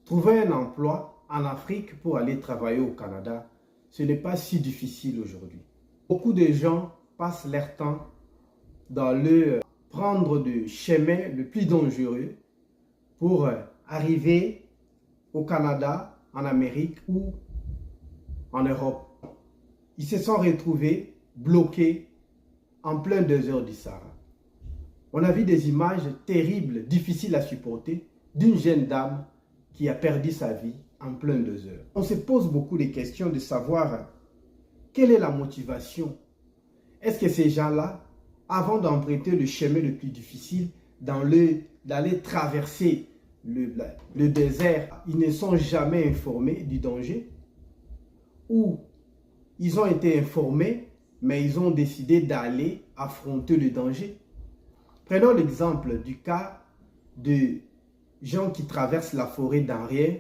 Trouver un emploi en Afrique pour aller travailler au Canada, ce n'est pas si difficile aujourd'hui. Beaucoup de gens passent leur temps dans le prendre le chemin le plus dangereux pour arriver au Canada, en Amérique ou en Europe. Ils se sont retrouvés bloqués en plein désert du Sahara. On a vu des images terribles, difficiles à supporter, d'une jeune dame qui a perdu sa vie en plein désert. On se pose beaucoup de questions de savoir quelle est la motivation. Est-ce que ces gens-là, avant d'emprunter le chemin le plus difficile, d'aller traverser le désert, ils ne sont jamais informés du danger? Ou ils ont été informés, mais ils ont décidé d'aller affronter le danger? Prenons l'exemple du cas de gens qui traversent la forêt d'Arien,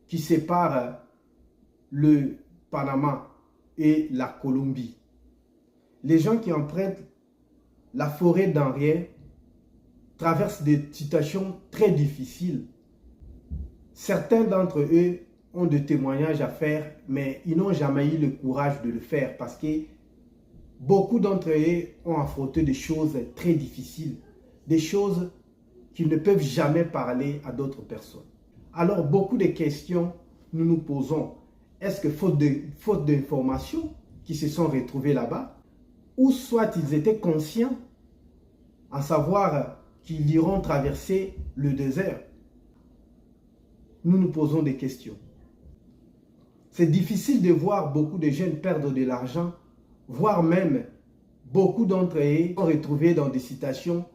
qui sépare le Panama et la Colombie. Les gens qui empruntent la forêt d'Arien traversent des situations très difficiles. Certains d'entre eux ont des témoignages à faire, mais ils n'ont jamais eu le courage de le faire parce que beaucoup d'entre eux ont affronté des choses très difficiles, des choses qu'ils ne peuvent jamais parler à d'autres personnes. Alors, beaucoup de questions nous nous posons. Est-ce que faute d'informations qui se sont retrouvés là-bas, ou soit ils étaient conscients à savoir qu'ils iront traverser le désert? Nous nous posons des questions. C'est difficile de voir beaucoup de jeunes perdre de l'argent, voire même beaucoup d'entre eux sont retrouvés dans des situations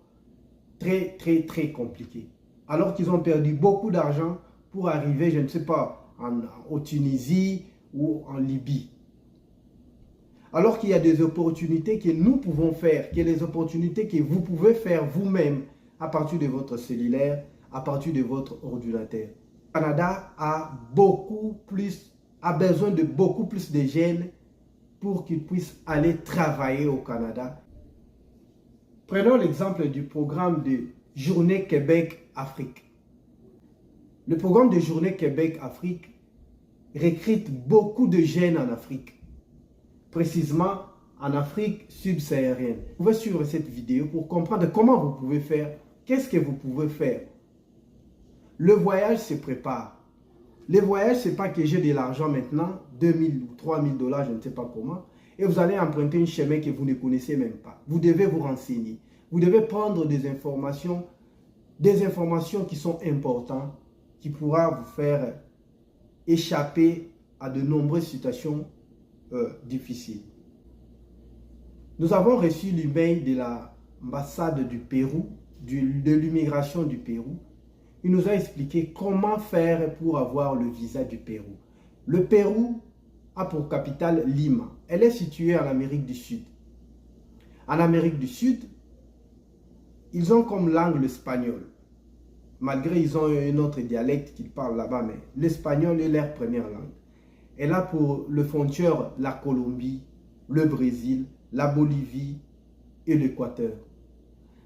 très compliquées. Alors qu'ils ont perdu beaucoup d'argent pour arriver, je ne sais pas, en Tunisie ou en Libye. Alors qu'il y a des opportunités que nous pouvons faire, qu'il y a des opportunités que vous pouvez faire vous-même à partir de votre cellulaire, à partir de votre ordinateur. Le Canada a besoin de beaucoup plus de jeunes pour qu'ils puissent aller travailler au Canada. Prenons l'exemple du programme de Journée Québec-Afrique. Le programme de Journée Québec-Afrique recrute beaucoup de jeunes en Afrique, précisément en Afrique subsaharienne. Vous pouvez suivre cette vidéo pour comprendre comment vous pouvez faire, qu'est-ce que vous pouvez faire. Le voyage se prépare. Le voyage, ce n'est pas que j'ai de l'argent maintenant, 2000 ou 3000 $, je ne sais pas comment, et vous allez emprunter un chemin que vous ne connaissez même pas. Vous devez vous renseigner. Vous devez prendre des informations qui sont importantes, qui pourra vous faire échapper à de nombreuses situations difficiles. Nous avons reçu l'email de l'ambassade du Pérou, de l'immigration du Pérou. Il nous a expliqué comment faire pour avoir le visa du Pérou. Le Pérou a pour capitale Lima. Elle est située en Amérique du Sud. En Amérique du Sud, ils ont comme langue l'espagnol. Malgré ils ont un autre dialecte qu'ils parlent là-bas, mais l'espagnol est leur première langue. Elle a pour le frontière la Colombie, le Brésil, la Bolivie et l'Équateur.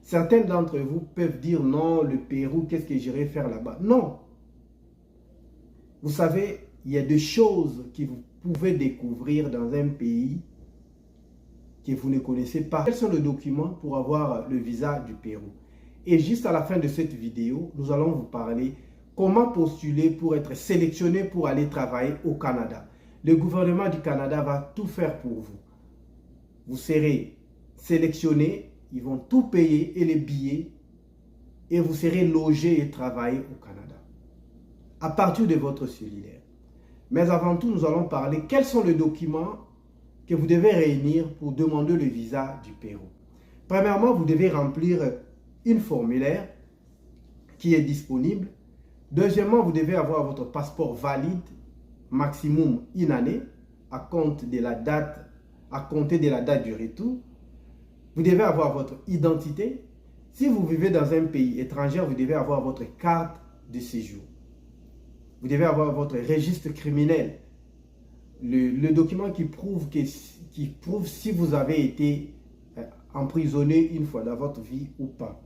Certains d'entre vous peuvent dire non, le Pérou, qu'est-ce que j'irai faire là-bas? Non. Vous savez, il y a des choses que vous pouvez découvrir dans un pays que vous ne connaissez pas. Quels sont les documents pour avoir le visa du Pérou? Et juste à la fin de cette vidéo, nous allons vous parler comment postuler pour être sélectionné pour aller travailler au Canada. Le gouvernement du Canada va tout faire pour vous. Vous serez sélectionné, ils vont tout payer et les billets et vous serez logé et travailler au Canada à partir de votre cellulaire. Mais avant tout, nous allons parler quels sont les documents que vous devez réunir pour demander le visa du Pérou. Premièrement, vous devez remplir une formulaire qui est disponible. Deuxièmement, vous devez avoir votre passeport valide, maximum une année, à compter de la date du retour. Vous devez avoir votre identité. Si vous vivez dans un pays étranger, vous devez avoir votre carte de séjour. Vous devez avoir votre registre criminel. Le document qui prouve si vous avez été emprisonné une fois dans votre vie ou pas.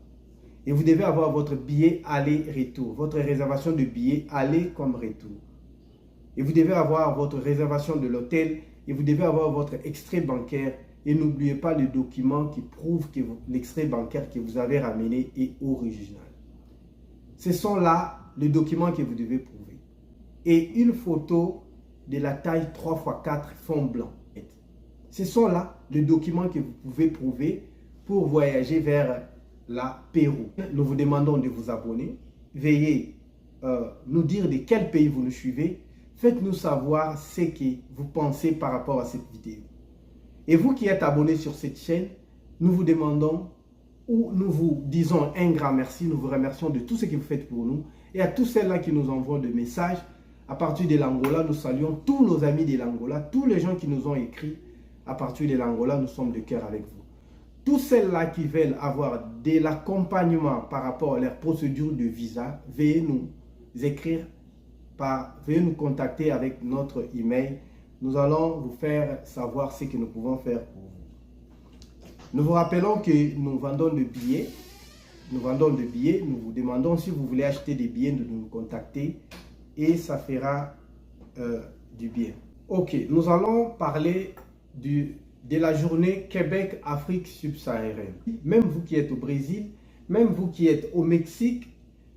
Et vous devez avoir votre billet aller-retour, votre réservation de billet aller comme retour. Et vous devez avoir votre réservation de l'hôtel et vous devez avoir votre extrait bancaire. Et n'oubliez pas le document qui prouve que l'extrait bancaire que vous avez ramené est original. Ce sont là les documents que vous devez prouver. Et une photo de la taille 3x4 fond blanc. Ce sont là les documents que vous pouvez prouver pour voyager vers la Pérou. Nous vous demandons de vous abonner. Veuillez nous dire de quel pays vous nous suivez. Faites-nous savoir ce que vous pensez par rapport à cette vidéo. Et vous qui êtes abonné sur cette chaîne, nous vous demandons ou nous vous disons un grand merci. Nous vous remercions de tout ce que vous faites pour nous. Et à tous ceux-là qui nous envoient des messages à partir de l'Angola, nous saluons tous nos amis de l'Angola, tous les gens qui nous ont écrit à partir de l'Angola, nous sommes de cœur avec vous. Tous ceux-là qui veulent avoir de l'accompagnement par rapport à leur procédure de visa, veuillez nous écrire, veuillez nous contacter avec notre email. Nous allons vous faire savoir ce que nous pouvons faire pour vous. Nous vous rappelons que nous vendons des billets. Nous vendons des billets. Nous vous demandons si vous voulez acheter des billets de nous contacter et ça fera du bien. Ok, nous allons parler de la journée Québec-Afrique subsaharienne. Même vous qui êtes au Brésil, même vous qui êtes au Mexique,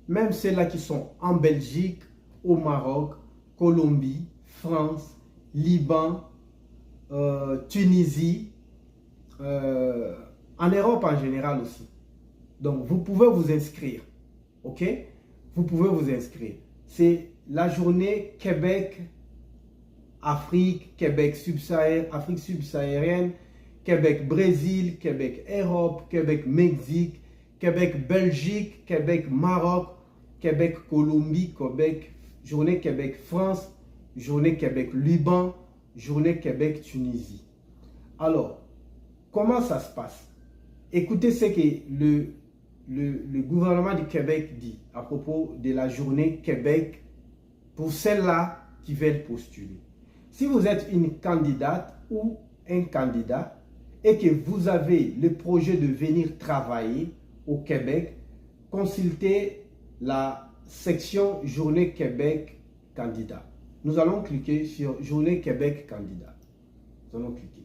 même ceux-là qui sont en Belgique, au Maroc, Colombie, France, Liban, Tunisie, en Europe en général aussi. Donc, vous pouvez vous inscrire. Ok? Vous pouvez vous inscrire. C'est la journée Québec, Afrique, Québec subsaharienne, Afrique subsaharienne, Québec Brésil, Québec Europe, Québec Mexique, Québec Belgique, Québec Maroc, Québec Colombie, Québec, journée Québec France, journée Québec Liban, journée Québec Tunisie. Alors, comment ça se passe? Écoutez ce que le gouvernement du Québec dit à propos de la journée Québec pour celles-là qui veulent postuler. Si vous êtes une candidate ou un candidat et que vous avez le projet de venir travailler au Québec, consultez la section Journée Québec Candidat. Nous allons cliquer sur Journée Québec Candidat. Nous allons cliquer.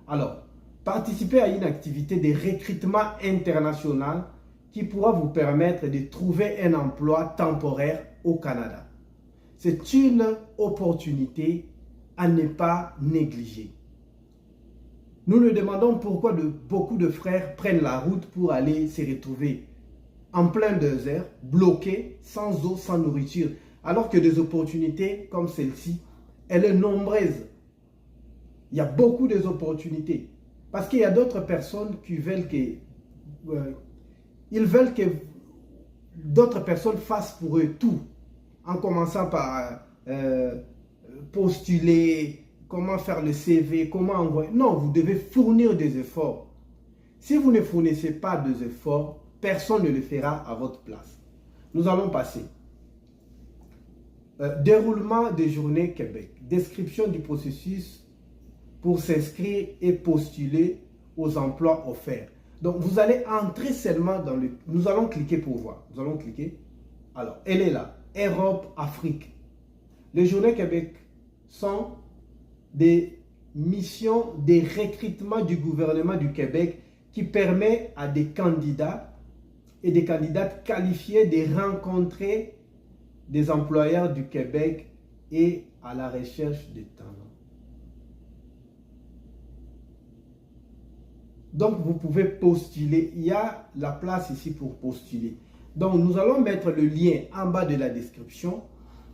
Alors, participez à une activité de recrutement international qui pourra vous permettre de trouver un emploi temporaire au Canada. C'est une opportunité à ne pas négliger. Nous nous demandons pourquoi beaucoup de frères prennent la route pour aller se retrouver en plein désert, bloqués, sans eau, sans nourriture, alors que des opportunités comme celle-ci, elles sont nombreuses. Il y a beaucoup d'opportunités. Parce qu'il y a d'autres personnes qui veulent que d'autres personnes fassent pour eux tout, en commençant par postuler, comment faire le CV, comment envoyer. Non, vous devez fournir des efforts. Si vous ne fournissez pas des efforts, personne ne le fera à votre place. Nous allons passer. Déroulement des journées Québec. Description du processus pour s'inscrire et postuler aux emplois offerts. Donc, vous allez entrer seulement dans le... Nous allons cliquer pour voir. Nous allons cliquer. Alors, elle est là. Europe, Afrique. Les journées Québec sont des missions de recrutement du gouvernement du Québec qui permet à des candidats et des candidates qualifiés de rencontrer des employeurs du Québec et à la recherche de talents. Donc, vous pouvez postuler. Il y a la place ici pour postuler. Donc, nous allons mettre le lien en bas de la description.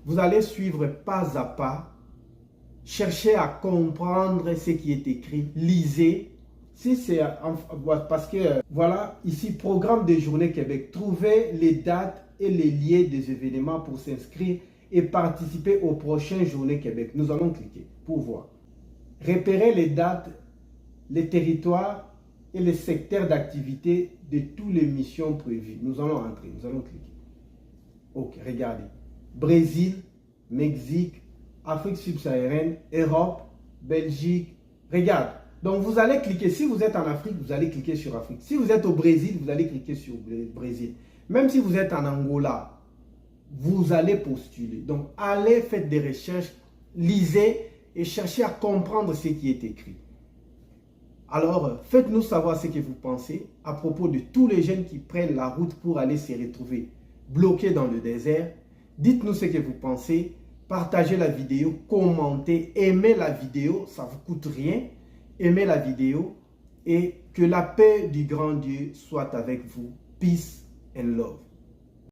Vous allez suivre pas à pas. Cherchez à comprendre ce qui est écrit. Lisez. Si c'est parce que, voilà, ici, programme des journées Québec. Trouvez les dates et les liens des événements pour s'inscrire et participer aux prochaines journées Québec. Nous allons cliquer pour voir. Repérez les dates, les territoires et les secteurs d'activité de toutes les missions prévues. Nous allons entrer, nous allons cliquer. Ok, regardez. Brésil, Mexique, Afrique subsaharienne, Europe, Belgique. Regarde, Donc vous allez cliquer, si vous êtes en Afrique, vous allez cliquer sur Afrique. Si vous êtes au Brésil, vous allez cliquer sur Brésil. Même si vous êtes en Angola, vous allez postuler. Donc allez, faites des recherches, lisez et cherchez à comprendre ce qui est écrit. Alors, faites-nous savoir ce que vous pensez à propos de tous les jeunes qui prennent la route pour aller se retrouver bloqués dans le désert. Dites-nous ce que vous pensez, partagez la vidéo, commentez, aimez la vidéo, ça ne vous coûte rien. Aimez la vidéo et que la paix du grand Dieu soit avec vous. Peace and love.